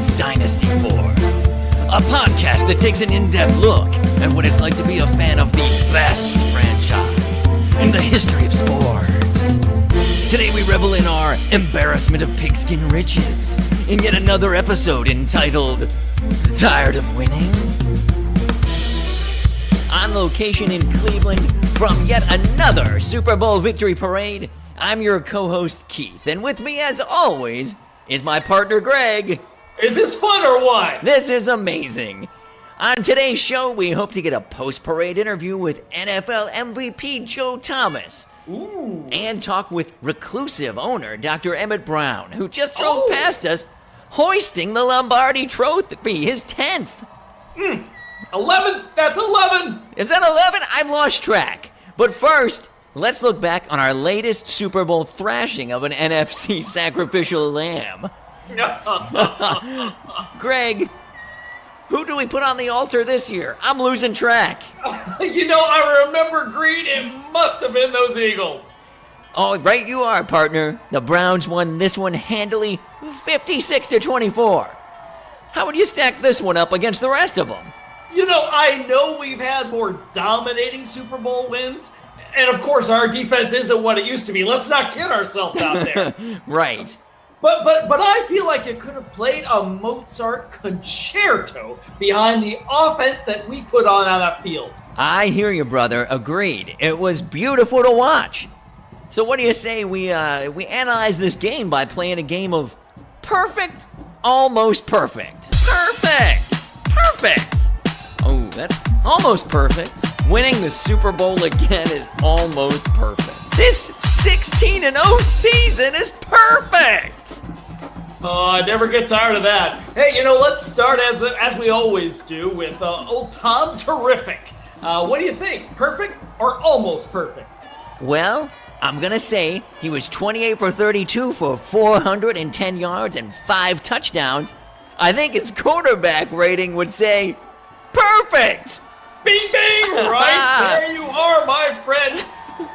It's Dynasty Force, a podcast that takes an in-depth look at what it's like to be a fan of the best franchise in the history of sports. Today we revel in our embarrassment of pigskin riches in yet another episode entitled Tired of Winning? On location in Cleveland from yet another Super Bowl victory parade, I'm your co-host Keith, and with me as always is my partner Greg. Is this fun or what? This is amazing. On today's show, we hope to get a post-parade interview with NFL MVP Joe Thomas. Ooh. And talk with reclusive owner Dr. Emmett Brown, who just drove past us, hoisting the Lombardi Trophy, his 10th. 11th? That's 11! Is that 11? I've lost track. But first, let's look back on our latest Super Bowl thrashing of an NFC sacrificial lamb. Greg, who do we put on the altar this year? I'm losing track. I remember Green. It must have been those Eagles. Oh, right you are, partner. The Browns won this one handily 56-24. How would you stack this one up against the rest of them? I know we've had more dominating Super Bowl wins, and of course our defense isn't what it used to be. Let's not kid ourselves out there. Right. But I feel like you could have played a Mozart concerto behind the offense that we put on that field. I hear you, brother. Agreed. It was beautiful to watch. So what do you say we analyze this game by playing a game of perfect, almost perfect. Perfect. Oh, that's almost perfect. Winning the Super Bowl again is almost perfect. This 16-0 season is perfect. Oh, I never get tired of that. Hey, let's start as we always do with old Tom Terrific. What do you think? Perfect or almost perfect? Well, I'm going to say he was 28 for 32 for 410 yards and 5 touchdowns. I think his quarterback rating would say perfect. Bing, bing, right there you are, my friend.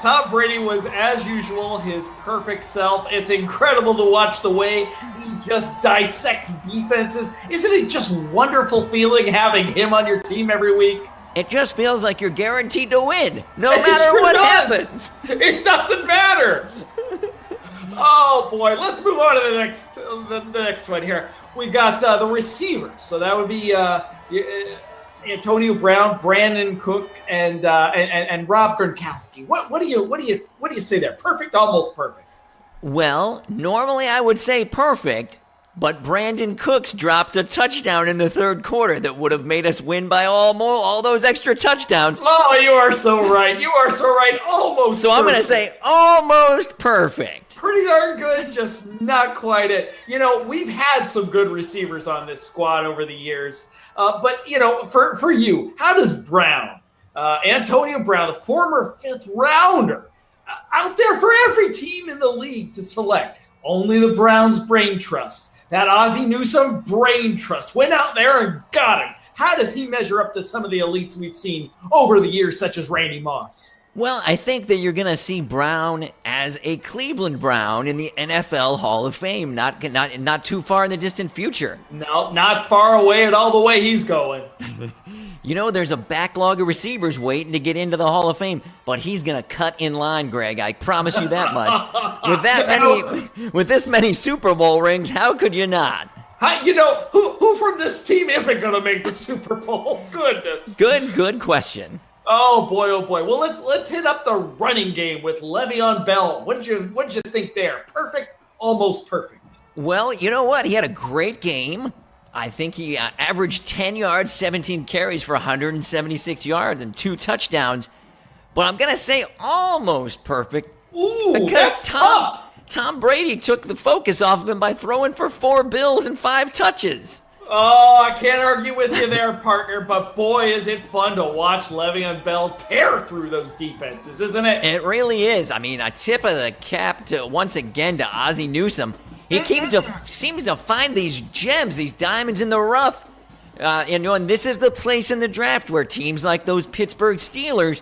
Tom Brady was, as usual, his perfect self. It's incredible to watch the way he just dissects defenses. Isn't it just wonderful feeling having him on your team every week? It just feels like you're guaranteed to win, no matter what happens. It doesn't matter. Oh, boy. Let's move on to the next one here. We got the receivers. So that would be Antonio Brown, Brandon Cook, and Rob Gronkowski. What do you say there? Perfect, almost perfect. Well, normally I would say perfect, but Brandon Cooks dropped a touchdown in the third quarter that would have made us win by all those extra touchdowns. Oh, you are so right. Almost. So I'm going to say almost perfect. Pretty darn good, just not quite it. We've had some good receivers on this squad over the years. But for you, how does Brown, Antonio Brown, the former 5th rounder, out there for every team in the league to select, only the Browns brain trust, that Ozzie Newsome brain trust, went out there and got him. How does he measure up to some of the elites we've seen over the years, such as Randy Moss? Well, I think that you're going to see Brown as a Cleveland Brown in the NFL Hall of Fame, not too far in the distant future. No, not far away at all the way he's going. There's a backlog of receivers waiting to get into the Hall of Fame, but he's going to cut in line, Greg. I promise you that much. With this many Super Bowl rings, how could you not? Who from this team isn't going to make the Super Bowl? Goodness. Good question. Oh boy. Well, let's hit up the running game with Le'Veon Bell. What did you think there? Perfect, almost perfect. Well, you know what? He had a great game. I think he averaged 10 yards, 17 carries for 176 yards and 2 touchdowns. But I'm going to say almost perfect. Ooh, because that's tough. Tom Brady took the focus off of him by throwing for 4 bills and 5 touches. Oh, I can't argue with you there, partner, but boy, is it fun to watch Le'Veon Bell tear through those defenses, isn't it? It really is. I mean, a tip of the cap once again to Ozzie Newsome. He seems to find these gems, these diamonds in the rough. And this is the place in the draft where teams like those Pittsburgh Steelers,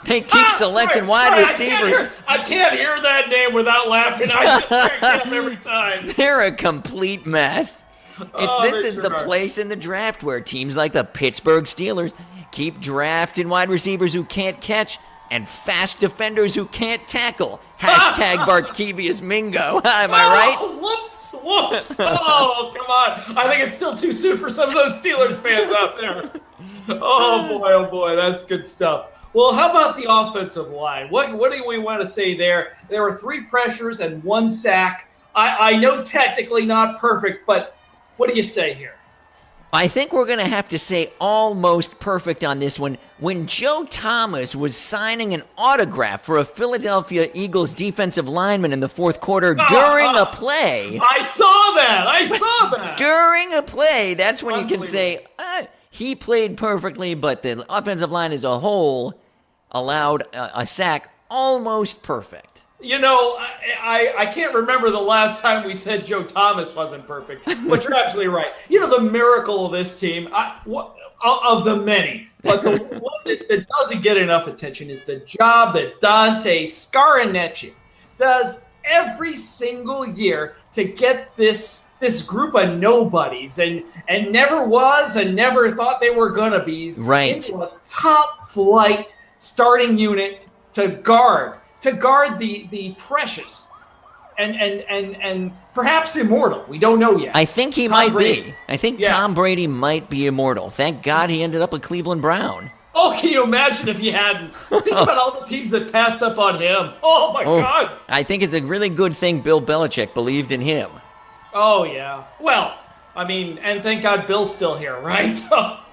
they keep selecting wide receivers. I can't hear that name without laughing. I just crack up every time. They're a complete mess. If this is the place in the draft where teams like the Pittsburgh Steelers keep drafting wide receivers who can't catch and fast defenders who can't tackle. Hashtag Bartkevius Mingo. Am I right? Whoops. Oh, come on. I think it's still too soon for some of those Steelers fans out there. Oh, boy. That's good stuff. Well, how about the offensive line? What do we want to say there? There were 3 pressures and 1 sack. I know technically not perfect, but what do you say here? I think we're going to have to say almost perfect on this one. When Joe Thomas was signing an autograph for a Philadelphia Eagles defensive lineman in the 4th quarter during a play. I saw that. During a play, that's when you can say, he played perfectly, but the offensive line as a whole allowed a sack almost perfect. You know, I can't remember the last time we said Joe Thomas wasn't perfect, but you're absolutely right. You know, the miracle of this team, of the many, but the one that doesn't get enough attention is the job that Dante Scarinecchia does every single year to get this group of nobodies and never was and never thought they were going to be into a top flight starting unit to guard the precious and perhaps immortal. We don't know yet. I think he might be. I think Tom Brady might be immortal. Thank God he ended up a Cleveland Brown. Oh, can you imagine if he hadn't? Think about all the teams that passed up on him. Oh, my God. I think it's a really good thing Bill Belichick believed in him. Oh, yeah. Well, I mean, and thank God Bill's still here, right?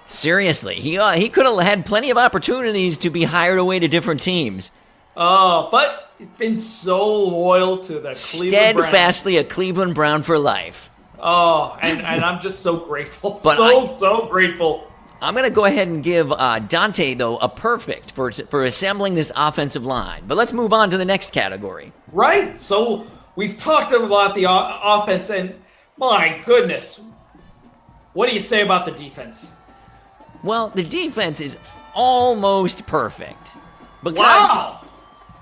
Seriously, he could have had plenty of opportunities to be hired away to different teams. Oh, but he's been so loyal to the Cleveland Browns. Steadfastly a Cleveland Brown for life. Oh, and I'm just so grateful. But so grateful. I'm going to go ahead and give Dante, though, a perfect for assembling this offensive line. But let's move on to the next category. Right. So we've talked about the offense, and my goodness, what do you say about the defense? Well, the defense is almost perfect. Because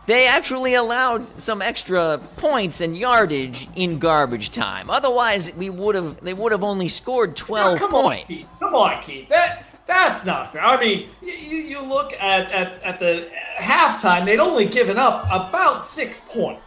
they actually allowed some extra points and yardage in garbage time. Otherwise, they would have only scored 12 points. Come on, Keith. That's not fair. I mean, you look at the halftime, they'd only given up about 6 points.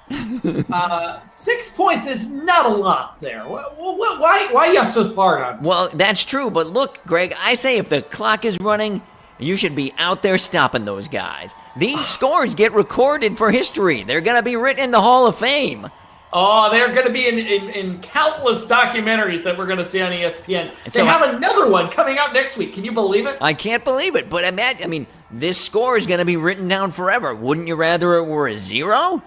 6 points is not a lot there. Why are you so hard on me? Well, that's true, but look, Greg, I say if the clock is running, you should be out there stopping those guys. These scores get recorded for history. They're going to be written in the Hall of Fame. Oh, they're going to be in countless documentaries that we're going to see on ESPN. They have another one coming out next week. Can you believe it? I can't believe it, but I mean, this score is going to be written down forever. Wouldn't you rather it were a 0?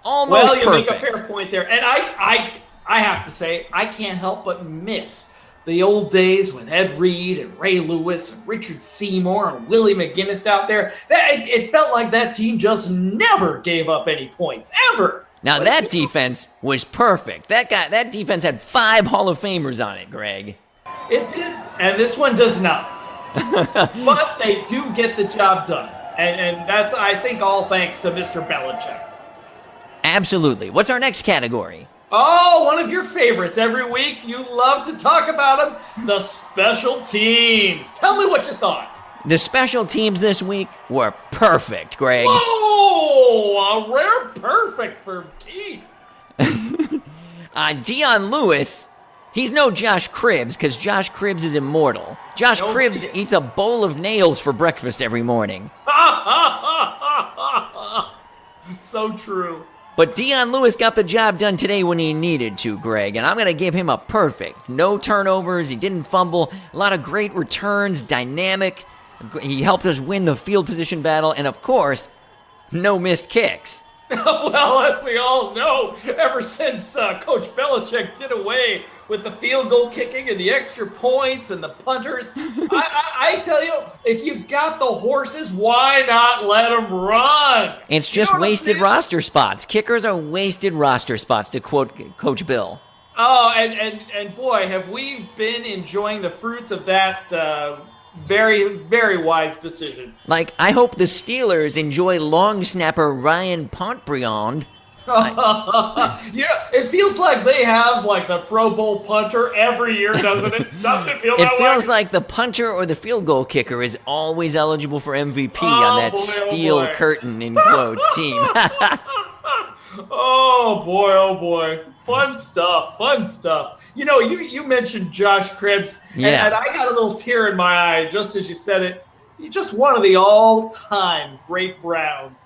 Almost perfect. Well, you make a fair point there. And I have to say, I can't help but miss the old days with Ed Reed and Ray Lewis and Richard Seymour and Willie McGinnis out there. It felt like that team just never gave up any points, ever. Now, that defense was perfect. That defense had 5 Hall of Famers on it, Greg. It did, and this one does not. But they do get the job done. And that's, I think, all thanks to Mr. Belichick. Absolutely. What's our next category? Oh, one of your favorites every week. You love to talk about them, the special teams. Tell me what you thought. The special teams this week were perfect, Greg. Whoa, a rare perfect for Keith. Deion Lewis, he's no Josh Cribbs because Josh Cribbs is immortal. Josh Cribbs eats a bowl of nails for breakfast every morning. So true. But Deion Lewis got the job done today when he needed to, Greg, and I'm going to give him a perfect. No turnovers, he didn't fumble, a lot of great returns, dynamic. He helped us win the field position battle, and of course, no missed kicks. Well, as we all know, ever since Coach Belichick did away with the field goal kicking and the extra points and the punters, I tell you, if you've got the horses, why not let them run? It's just wasted roster spots. Kickers are wasted roster spots, to quote Coach Bill. Oh, and boy, have we been enjoying the fruits of that very, very wise decision. Like, I hope the Steelers enjoy long snapper Ryan Pontbriand Yeah, it feels like they have like the Pro Bowl punter every year, doesn't it? Doesn't it feel that way? It feels like the punter or the field goal kicker is always eligible for MVP on that steel curtain in quotes team. Oh boy. Fun stuff. You mentioned Josh Cribbs, and I got a little tear in my eye just as you said it. He's just one of the all-time great Browns.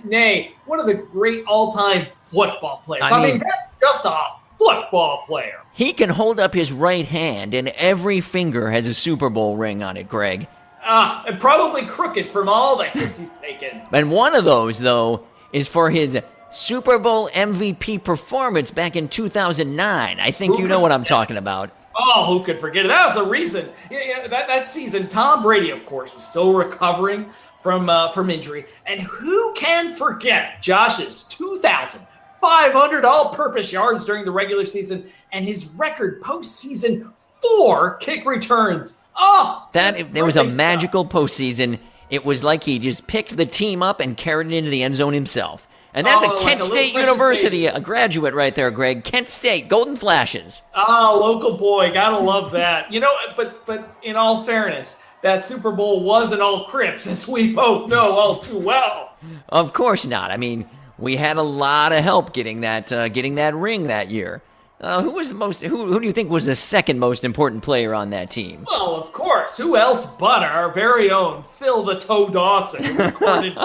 Nay, one of the great all-time football players. I mean, that's just a football player. He can hold up his right hand, and every finger has a Super Bowl ring on it, Greg. And probably crooked from all the hits he's taken. And one of those, though, is for his Super Bowl MVP performance back in 2009. I think you know what I'm talking about. Oh, who could forget it? That was the reason. That season, Tom Brady, of course, was still recovering from injury. And who can forget Josh's 2,500 all-purpose yards during the regular season and his record postseason 4 kick returns? Oh, there was a magical postseason. It was like he just picked the team up and carried it into the end zone himself. And that's a Kent State University, a graduate right there, Greg. Kent State, Golden Flashes. Oh, local boy. Gotta love that. But in all fairness, that Super Bowl wasn't all Crips, as we both know all too well. Of course not. I mean, we had a lot of help getting that ring that year. Who do you think was the second most important player on that team? Well, of course. Who else but our very own Phil the Toe Dawson, who recorded...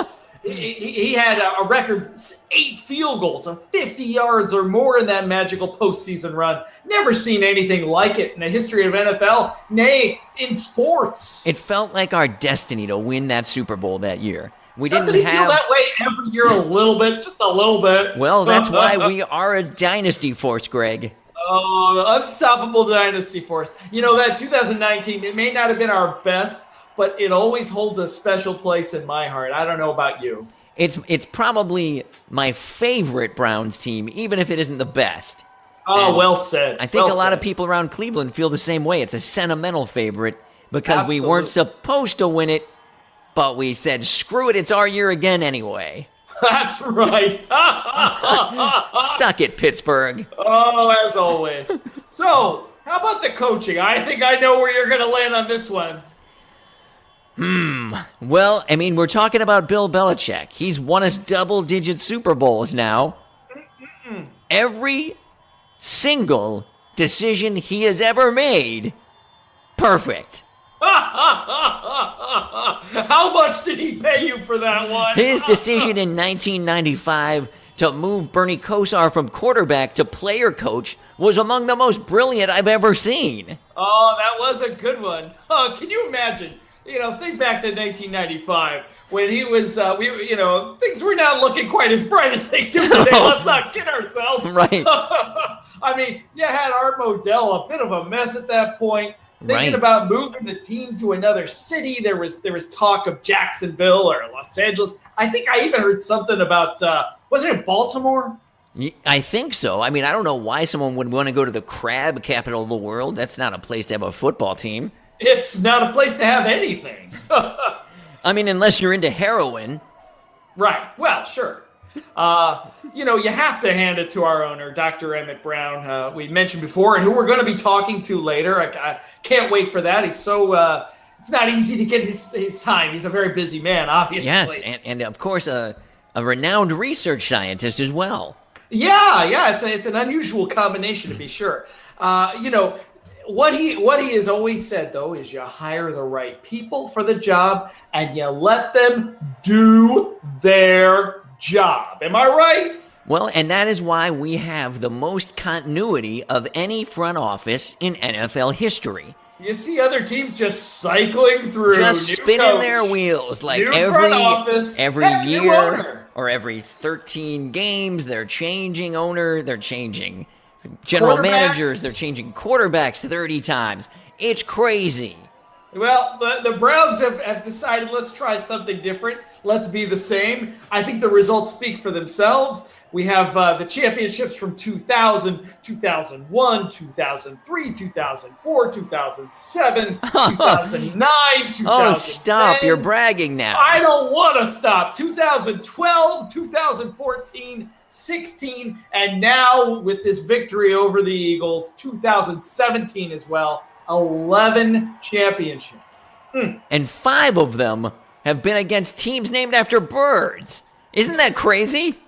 He had a record 8 field goals of 50 yards or more in that magical postseason run. Never seen anything like it in the history of NFL, nay, in sports. It felt like our destiny to win that Super Bowl that year. Doesn't it feel that way every year a little bit, just a little bit? Well, that's why we are a dynasty force, Greg. Oh, unstoppable dynasty force. That 2019, it may not have been our best, but it always holds a special place in my heart. I don't know about you. It's probably my favorite Browns team, even if it isn't the best. Oh, and well said. I think a lot of people around Cleveland feel the same way. It's a sentimental favorite because we weren't supposed to win it, but we said, screw it, it's our year again anyway. That's right. Suck it, Pittsburgh. Oh, as always. So, how about the coaching? I think I know where you're going to land on this one. Well, I mean, we're talking about Bill Belichick. He's won us double-digit Super Bowls now. Every single decision he has ever made, perfect. How much did he pay you for that one? His decision in 1995 to move Bernie Kosar from quarterback to player coach was among the most brilliant I've ever seen. Oh, that was a good one. Oh, can you imagine? Think back to 1995 when he was, things were not looking quite as bright as they do today. Let's not kid ourselves. Right. I mean, you had Art Modell, a bit of a mess at that point. Thinking about moving the team to another city. There was talk of Jacksonville or Los Angeles. I think I even heard something about, wasn't it Baltimore? I think so. I mean, I don't know why someone would want to go to the crab capital of the world. That's not a place to have a football team. It's not a place to have anything. I mean, unless you're into heroin. Right. Well, sure. You have to hand it to our owner, Dr. Emmett Brown, we mentioned before, and who we're going to be talking to later. I can't wait for that. He's so, it's not easy to get his time. He's a very busy man, obviously. Yes, and of course, a renowned research scientist as well. Yeah, it's an unusual combination to be sure. What he has always said, though, is you hire the right people for the job and you let them do their job. Am I right? Well, and that is why we have the most continuity of any front office in NFL history. You see other teams just cycling through, just spinning their wheels like every year or every 13 games. They're changing owner. They're changing general managers. They're changing quarterbacks 30 times. It's crazy. Well, the Browns have decided, let's try something different. Let's be the same. I think the results speak for themselves. We have the championships from 2000, 2001, 2003, 2004, 2007, 2009, 2010. Oh, stop. You're bragging now. I don't want to stop. 2012, 2014, 16, and now with this victory over the Eagles, 2017 as well. 11 championships. And 5 of them have been against teams named after birds. Isn't that crazy?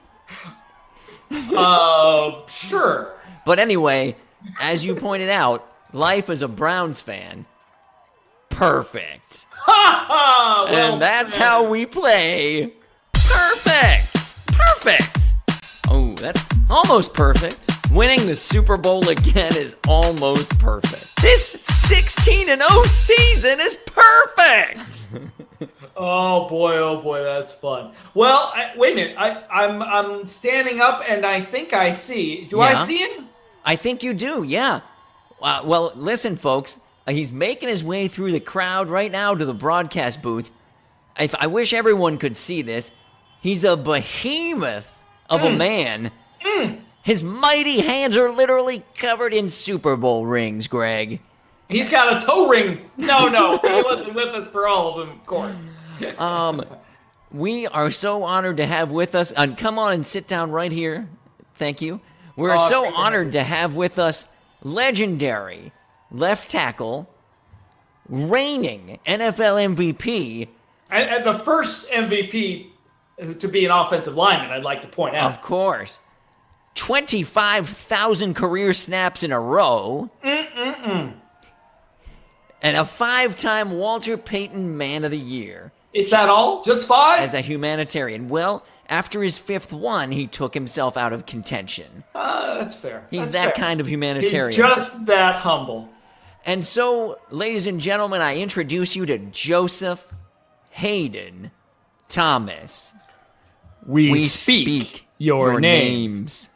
Sure. But anyway, as you pointed out, life as a Browns fan, perfect. Well, and that's how we play. Perfect. Perfect. Oh, that's almost perfect. Winning the Super Bowl again is almost perfect. This 16-0 season is perfect. Oh boy, that's fun. Well, wait a minute. I'm standing up, and I think I see. Do I see him? I think you do. Yeah. Well, listen, folks. He's making his way through the crowd right now to the broadcast booth. I wish everyone could see this. He's a behemoth of a man. His mighty hands are literally covered in Super Bowl rings, Greg. He's got a toe ring. No, he wasn't with us for all of them, of course. We are so honored to have with us, and come on and sit down right here. Thank you. We're so honored to have with us legendary left tackle, reigning NFL MVP. And the first MVP to be an offensive lineman, I'd like to point out. Of course. 25,000 career snaps in a row. And a 5-time Walter Payton Man of the Year. Is that all? Just 5? As a humanitarian. Well, after his 5th one, he took himself out of contention. That's fair. He's that kind of humanitarian. He's just that humble. And so, ladies and gentlemen, I introduce you to Joseph Hayden Thomas. We speak your names.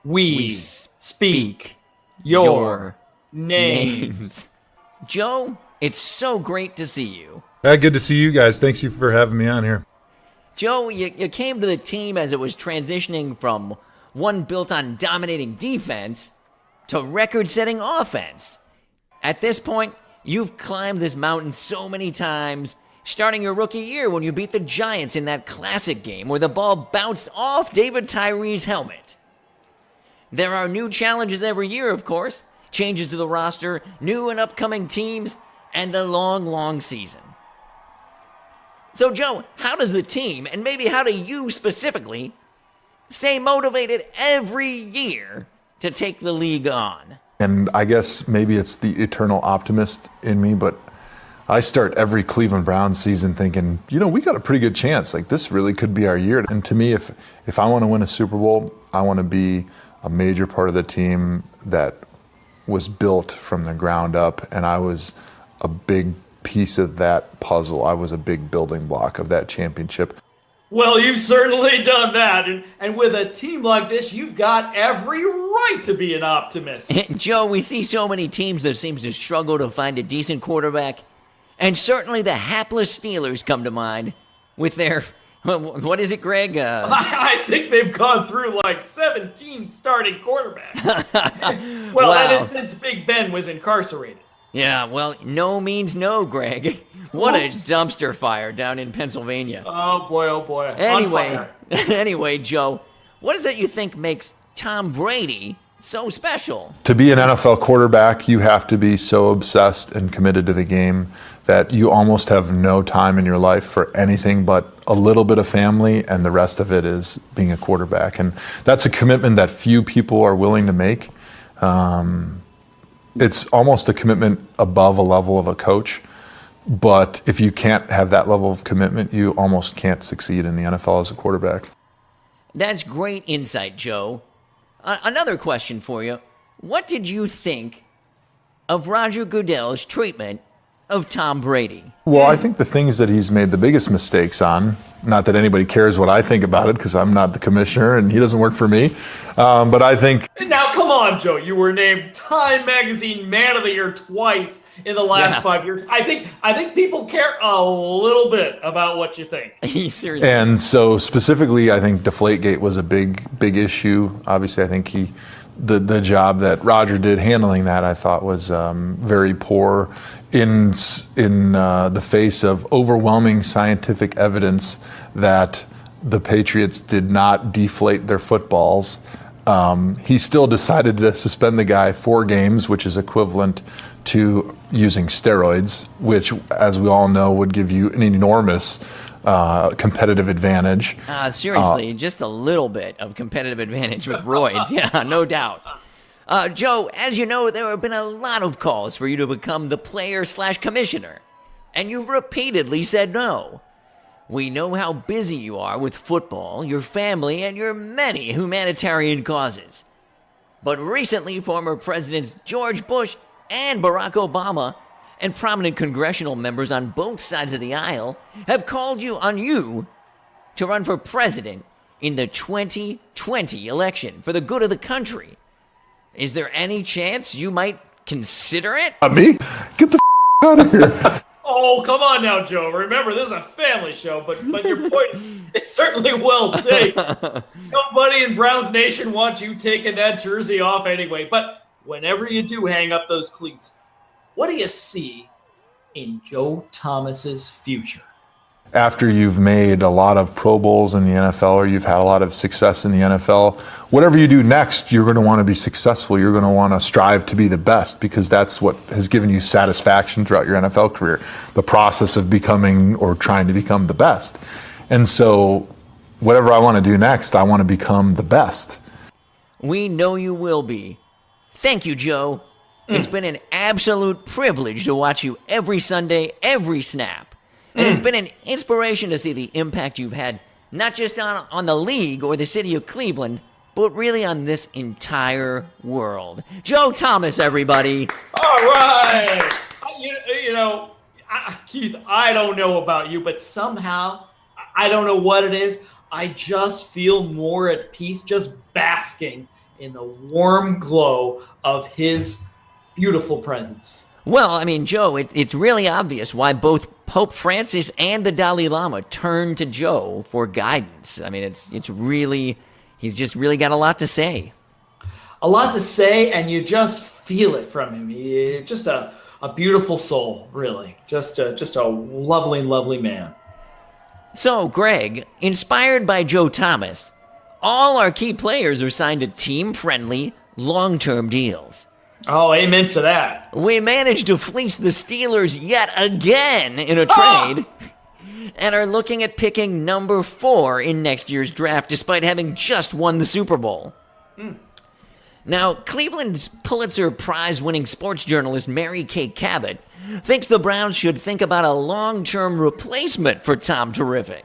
We speak your names. Joe, it's so great to see you. Good to see you guys. Thanks you for having me on here. Joe, you came to the team as it was transitioning from one built on dominating defense to record-setting offense. At this point, you've climbed this mountain so many times, starting your rookie year when you beat the Giants in that classic game where the ball bounced off David Tyree's helmet. There are new challenges every year, of course, changes to the roster, new and upcoming teams, and the long, long season. So, Joe, how does the team, and maybe how do you specifically, stay motivated every year to take the league on? And I guess maybe it's the eternal optimist in me, but I start every Cleveland Browns season thinking, we got a pretty good chance. Like, this really could be our year. And to me, if I want to win a Super Bowl, I want to be a major part of the team that was built from the ground up, and I was a big piece of that puzzle. I was a big building block of that championship. Well, you've certainly done that, and with a team like this, you've got every right to be an optimist. Joe, we see so many teams that seem to struggle to find a decent quarterback, and certainly the hapless Steelers come to mind with their... What is it, Greg? I think they've gone through like 17 starting quarterbacks. Well, that is since Big Ben was incarcerated. Yeah, well, no means no, Greg. What a dumpster fire down in Pennsylvania. Oh, boy. Anyway, Joe, what is it you think makes Tom Brady so special? To be an NFL quarterback, you have to be so obsessed and committed to the game that you almost have no time in your life for anything but a little bit of family, and the rest of it is being a quarterback. And that's a commitment that few people are willing to make. It's almost a commitment above a level of a coach. But if you can't have that level of commitment, you almost can't succeed in the NFL as a quarterback. That's great insight, Joe. Another question for you. What did you think of Roger Goodell's treatment of Tom Brady? Well, I think the things that he's made the biggest mistakes on, not that anybody cares what I think about it because I'm not the commissioner and he doesn't work for me, but I think... Now, come on, Joe. You were named Time Magazine Man of the Year twice. in the last 5 years. I think people care a little bit about what you think. Seriously. And so specifically, I think Deflategate was a big issue. Obviously, I think the job that Roger did handling that, I thought was very poor in the face of overwhelming scientific evidence that the Patriots did not deflate their footballs. He still decided to suspend the guy 4 games, which is equivalent to using steroids, which, as we all know, would give you an enormous competitive advantage. Seriously, just a little bit of competitive advantage with roids. Yeah, no doubt. Joe, as you know, there have been a lot of calls for you to become the player/commissioner, and you've repeatedly said no. We know how busy you are with football, your family, and your many humanitarian causes. But recently, former Presidents George Bush and Barack Obama and prominent congressional members on both sides of the aisle have called on you to run for president in the 2020 election for the good of the country. Is there any chance you might consider it? Me? Get the out of here. Oh, come on now, Joe. Remember, this is a family show, but your point is certainly well taken. Nobody in Browns Nation wants you taking that jersey off anyway. But whenever you do hang up those cleats, what do you see in Joe Thomas's future? After you've made a lot of Pro Bowls in the NFL, or you've had a lot of success in the NFL, whatever you do next, you're going to want to be successful. You're going to want to strive to be the best, because that's what has given you satisfaction throughout your NFL career, the process of becoming or trying to become the best. And so whatever I want to do next, I want to become the best. We know you will be. Thank you, Joe. It's been an absolute privilege to watch you every Sunday, every snap. And it's been an inspiration to see the impact you've had, not just on the league or the city of Cleveland, but really on this entire world. Joe Thomas, everybody. All right. Keith, I don't know about you, but somehow, I don't know what it is, I just feel more at peace just basking in the warm glow of his beautiful presence. Well, I mean, Joe, it's really obvious why both Pope Francis and the Dalai Lama turned to Joe for guidance. I mean, he's just really got a lot to say. A lot to say, and you just feel it from him. He's just a beautiful soul, really. Just a lovely, lovely man. So, Greg, inspired by Joe Thomas, all our key players are signed to team-friendly, long-term deals. Oh, amen for that. We managed to fleece the Steelers yet again in a trade and are looking at picking number 4 in next year's draft despite having just won the Super Bowl. Now, Cleveland's Pulitzer Prize-winning sports journalist Mary Kay Cabot thinks the Browns should think about a long-term replacement for Tom Terrific.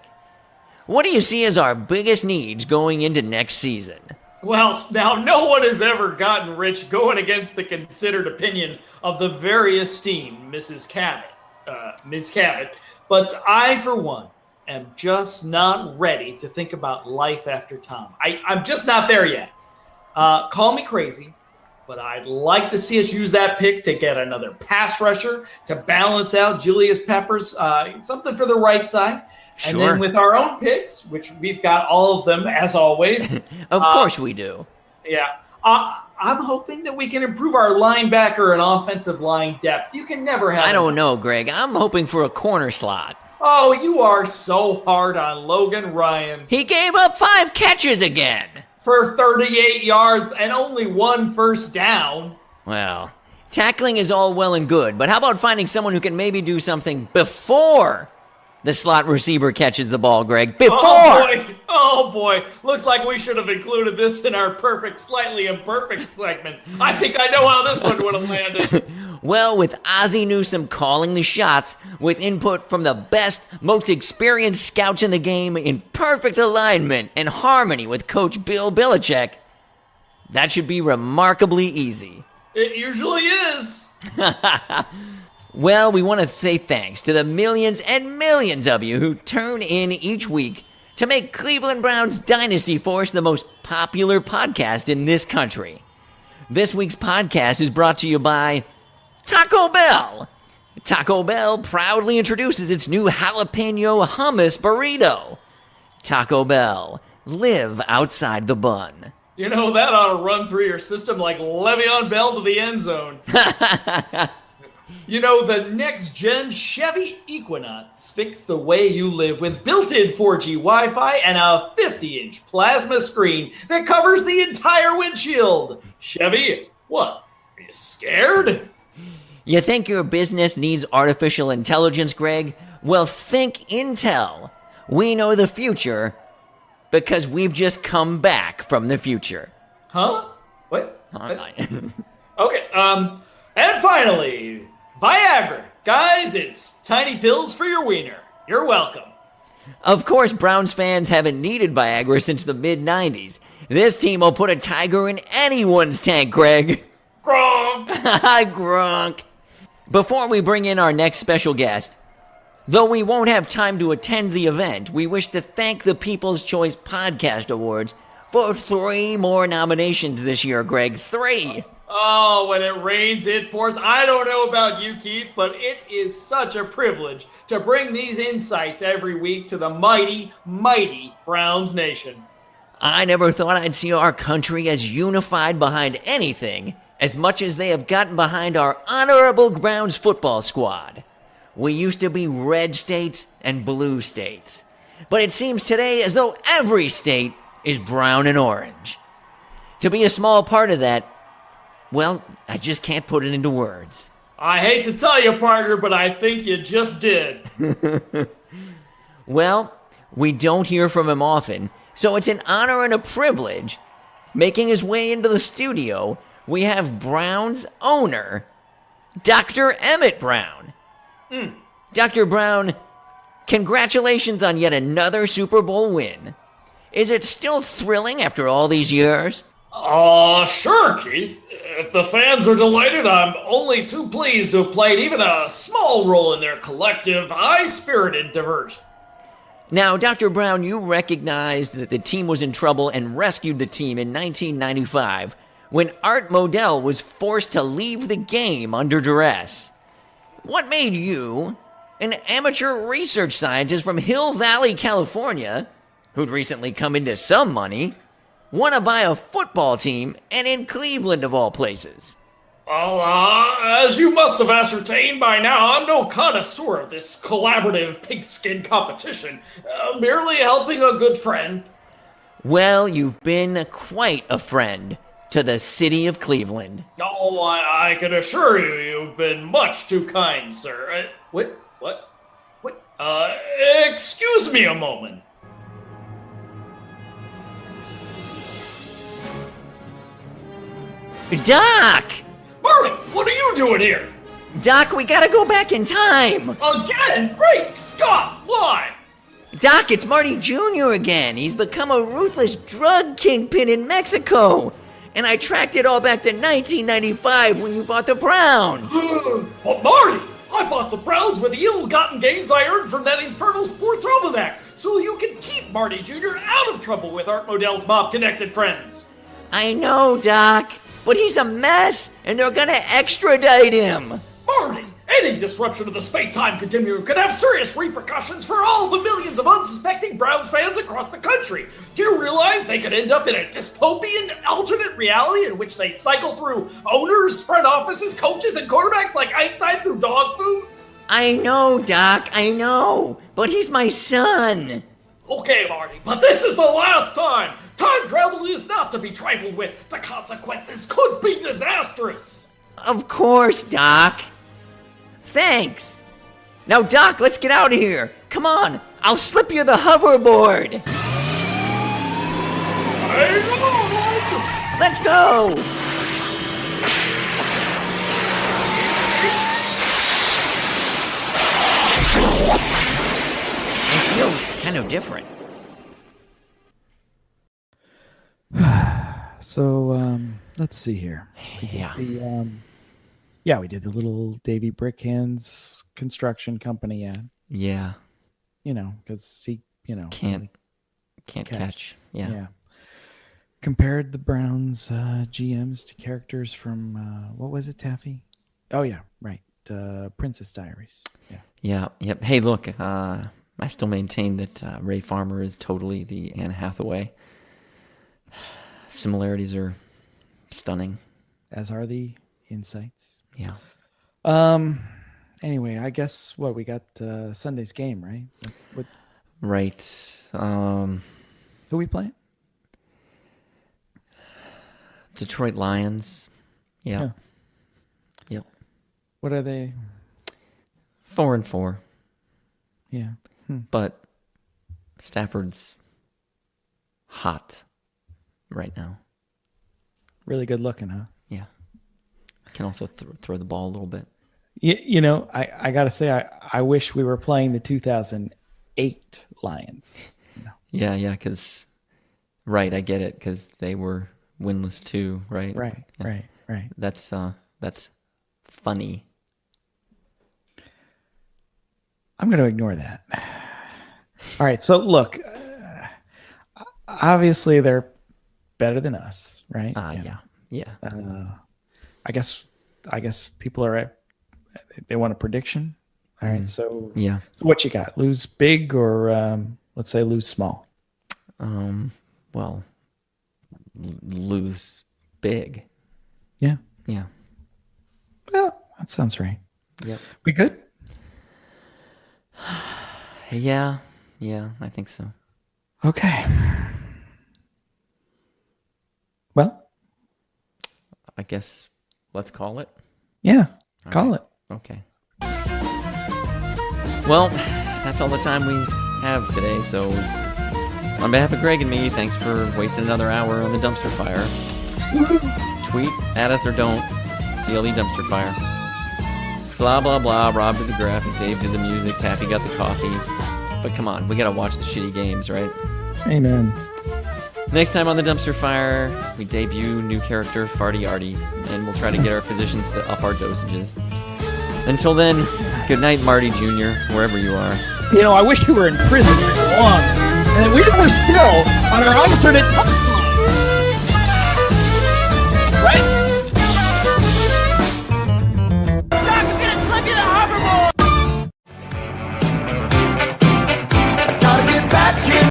What do you see as our biggest needs going into next season? Well, now, no one has ever gotten rich going against the considered opinion of the very esteemed Ms. Cabot. But I, for one, am just not ready to think about life after Tom. I'm just not there yet. Call me crazy, but I'd like to see us use that pick to get another pass rusher to balance out Julius Peppers, something for the right side. And then with our own picks, which we've got all of them, as always. Of course we do. Yeah. I'm hoping that we can improve our linebacker and offensive line depth. You can never have... I don't know, Greg. I'm hoping for a corner slot. Oh, you are so hard on Logan Ryan. He gave up 5 catches again. For 38 yards and only 1 first down. Well, tackling is all well and good, but how about finding someone who can maybe do something before the slot receiver catches the ball, Greg? Before! Oh, boy. Looks like we should have included this in our perfect, slightly imperfect segment. I think I know how this one would have landed. Well, with Ozzie Newsome calling the shots, with input from the best, most experienced scouts in the game, in perfect alignment and harmony with Coach Bill Belichick, that should be remarkably easy. It usually is. Well, we want to say thanks to the millions and millions of you who tune in each week to make Cleveland Browns Dynasty Force the most popular podcast in this country. This week's podcast is brought to you by Taco Bell. Taco Bell proudly introduces its new jalapeno hummus burrito. Taco Bell, live outside the bun. You know, that ought to run through your system like Le'Veon Bell to the end zone. You know, the next-gen Chevy Equinox fix the way you live with built-in 4G Wi-Fi and a 50-inch plasma screen that covers the entire windshield. Chevy, what? Are you scared? You think your business needs artificial intelligence, Greg? Well, think Intel. We know the future because we've just come back from the future. Huh? What? What? Okay, and finally, Viagra. Guys, it's tiny pills for your wiener. You're welcome. Of course, Browns fans haven't needed Viagra since the mid-90s. This team will put a tiger in anyone's tank, Greg. Gronk! Gronk. Before we bring in our next special guest, though we won't have time to attend the event, we wish to thank the People's Choice Podcast Awards for 3 more nominations this year, Greg. 3! Oh, when it rains, it pours. I don't know about you, Keith, but it is such a privilege to bring these insights every week to the mighty, mighty Browns Nation. I never thought I'd see our country as unified behind anything as much as they have gotten behind our honorable Browns football squad. We used to be red states and blue states, but it seems today as though every state is brown and orange. To be a small part of that, well, I just can't put it into words. I hate to tell you, partner, but I think you just did. Well, we don't hear from him often, so it's an honor and a privilege. Making his way into the studio, we have Brown's owner, Dr. Emmett Brown. Dr. Brown, congratulations on yet another Super Bowl win. Is it still thrilling after all these years? Sure, Keith. If the fans are delighted, I'm only too pleased to have played even a small role in their collective, high-spirited diversion. Now, Dr. Brown, you recognized that the team was in trouble and rescued the team in 1995 when Art Modell was forced to leave the game under duress. What made you, an amateur research scientist from Hill Valley, California, who'd recently come into some money, want to buy a football team, and in Cleveland of all places? Well, as you must have ascertained by now, I'm no connoisseur of this collaborative pigskin competition, merely helping a good friend. Well, you've been quite a friend to the city of Cleveland. Oh, I can assure you, you've been much too kind, sir. What? Excuse me a moment. Doc! Marty, what are you doing here? Doc, we gotta go back in time! Again? Great Scott! Why? Doc, it's Marty Jr. again. He's become a ruthless drug kingpin in Mexico. And I tracked it all back to 1995 when you bought the Browns. But Marty, I bought the Browns with the ill-gotten gains I earned from that infernal sports almanac, so you can keep Marty Jr. out of trouble with Art Modell's mob-connected friends. I know, Doc, but he's a mess, and they're gonna extradite him. Marty, any disruption of the space-time continuum could have serious repercussions for all the millions of unsuspecting Browns fans across the country. Do you realize they could end up in a dystopian alternate reality in which they cycle through owners, front offices, coaches, and quarterbacks like Einstein through dog food? I know, Doc, I know, but he's my son. Okay, Marty, but this is the last time. Time travel is not to be trifled with. The consequences could be disastrous. Of course, Doc. Thanks. Now, Doc, let's get out of here. Come on, I'll slip you the hoverboard. Hang on! Let's go. I feel kind of different. So, let's see here. Yeah. We did the little Davy Brickhands construction company ad. Yeah. You know, because he, Can't catch. Yeah. Compared the Browns GMs to characters from what was it, Taffy? Oh yeah, right. Princess Diaries. Yeah. Yeah. Yep. Hey, look. I still maintain that Ray Farmer is totally the Anne Hathaway. Similarities are stunning. As are the insights. Yeah. Anyway, I guess what we got Sunday's game, right? What Right. who we playing? Detroit Lions. Yeah. Huh. Yep. What are they? 4-4. Yeah. But Stafford's hot right now. Really good looking, huh? Yeah. Can also throw the ball a little bit. You know, I got to say, I wish we were playing the 2008 Lions. Yeah, because, right, I get it, because they were winless too, right? Right, Yeah. right. That's funny. I'm going to ignore that. All right, so look, obviously they're better than us, right? Yeah. I guess people are they want a prediction. All right, so Yeah. So what you got? Lose big or let's say lose small? Well, lose big. Yeah. Yeah. Well, that sounds right. Yep. We good? Yeah, I think so. Okay. Well, I guess let's call it. yeah. Call it. Okay. Well, that's all the time we have today. So, on behalf of Greg and me, thanks for wasting another hour on the dumpster fire. Tweet at us or don't. CLE dumpster fire. Blah, blah, blah. Rob did the graphic. Dave did the music. Taffy got the coffee. But come on, we gotta watch the shitty games, right? Amen. Next time on the dumpster fire, we debut new character Farty Arty, and we'll try to get our physicians to up our dosages. Until then, good night, Marty Jr., wherever you are. You know, I wish you were in prison for your lungs, and we were still on our alternate